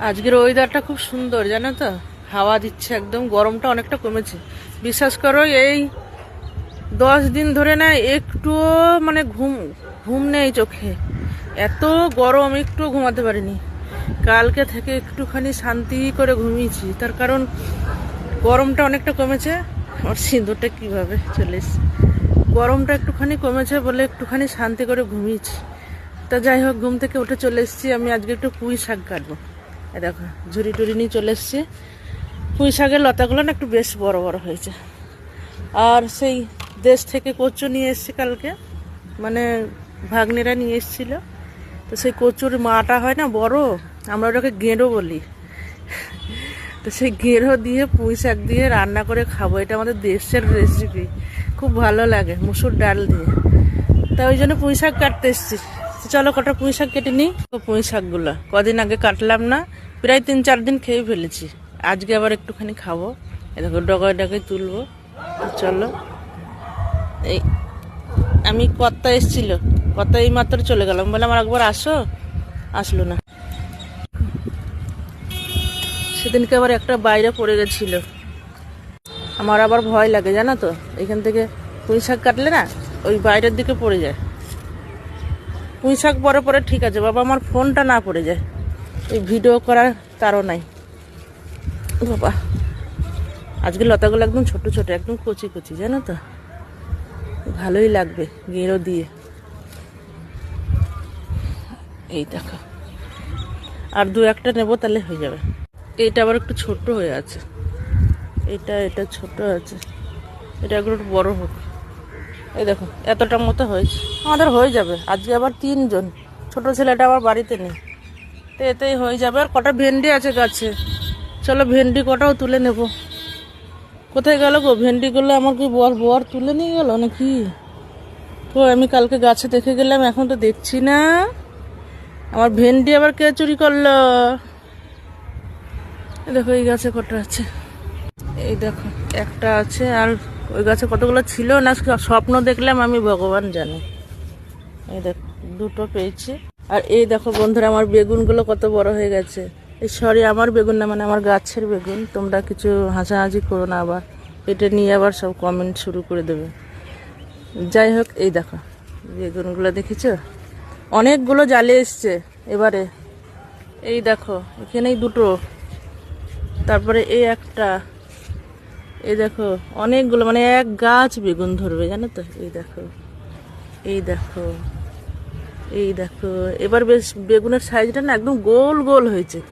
আজকের ওয়েদারটা খুব সুন্দর, জানো তো। হাওয়া দিচ্ছে, একদম গরমটা অনেকটা কমেছে। বিশ্বাস করো, এই 10 দিন ধরে না একটুও মানে ঘুম ঘুম নেই চোখে। এত গরম, একটুও ঘুমাতে পারিনি। কালকে থেকে একটুখানি শান্তি করে ঘুমিয়েছি, তার কারণ গরমটা অনেকটা কমেছে। আমার সিঁদুরটা কিভাবে চলে এসছে। গরমটা একটুখানি কমেছে বলে একটুখানি শান্তি করে ঘুমিয়েছি। তা যাই হোক, ঘুম থেকে উঠে চলে এসেছি। আমি আজকে একটু পুঁই শাক কাটবো। দেখো, ঝুড়ি টুড়ি নিয়ে চলে এসছি। পুঁই শাকের লতাগুলো না একটু বেশ বড় বড় হয়েছে। আর সেই দেশ থেকে কচু নিয়ে এসছি কালকে, মানে ভাগ্নিরা নিয়ে এসেছিল। তো সেই কচুর মাটা হয় না বড়, আমরা ওটাকে গেঁড়ো বলি। তো সেই গেঁড়ো দিয়ে পুঁই শাক দিয়ে রান্না করে খাবো। এটা আমাদের দেশের রেসিপি, খুব ভালো লাগে মুসুর ডাল দিয়ে। তা ওই জন্য পুঁই শাক কাটতে এসছি। চলো কটা পুঁই শাক কেটে নিই। পুঁই শাকগুলো কদিন আগে কাটলাম না, প্রায় 3-4 দিন খেয়ে ফেলেছি। আজকে আবার একটুখানি খাবো। দেখো ডগায় ডগায় তুলবো। চলো, এই আমি কর্তা এসছিল, কর্তা এই মাত্র চলে গেলাম, বলে আমার একবার আসো, আসলো না। সেদিনকে আবার একটা বাইরে পড়ে গেছিল। আমার আবার ভয় লাগে, জানো তো। এখান থেকে পুঁই শাক কাটলে না ওই বাইরের দিকে পড়ে যায়। পুঁই শাক পরে পরে ঠিক আছে বাবা, আমার ফোনটা না পড়ে যায়। এই ভিডিও করার তারও নাই বাবা। আজকে লতাগুলো একদম ছোট ছোট, একদম কচি কচি, জানো তো। ভালোই লাগবে গেঁড়ো দিয়ে। এই দেখো, আর 2-1টা নেবো, তাহলে হয়ে যাবে। এইটা আবার একটু ছোট হয়ে আছে। এটা ছোট আছে, এটা একটু বড় হোক। এই দেখো, এতটা মতো হয়েছে, আমাদের হয়ে যাবে। আজকে আবার 3 জন, ছোট ছেলেটা আবার বাড়িতে নেই, তো এতেই হয়ে যাবে। আর কটা ভেন্ডি আছে গাছে, চলো ভেন্ডি কটাও তুলে নেব। কোথায় গেল গো ভেন্ডিগুলো? আমার কি বর বর তুলে নিয়ে গেল নাকি? তো আমি কালকে গাছে দেখে গেলাম, এখন তো দেখছি না। আমার ভেন্ডি আবার কে চুরি করলো? দেখো এই গাছে কটা আছে, এই দেখো একটা আছে। আর ওই গাছে কতগুলো ছিল না, স্বপ্ন দেখলাম আমি, ভগবান জানে। এই দেখো 2টো পেয়েছি। আর এই দেখো বন্ধুরা, আমার বেগুনগুলো কত বড় হয়ে গেছে। এই সরি, আমার বেগুন না, মানে আমার গাছের বেগুন। তোমরা কিছু হাসাহাসি করো না আবার, এটা নিয়ে আবার সব কমেন্ট শুরু করে দেবে। যাই হোক, এই দেখো বেগুনগুলো দেখেছো, অনেকগুলো জালে এসছে এবারে। এই দেখো এখানেই 2টো, তারপরে এই একটা। এই দেখো অনেকগুলো, মানে এক গাছ বেগুন ধরবে, জানো তো। এই দেখো, এই দেখো, এই দেখো। এবার বেশ বেগুনের সাইজটা না একদম গোল গোল হয়েছে।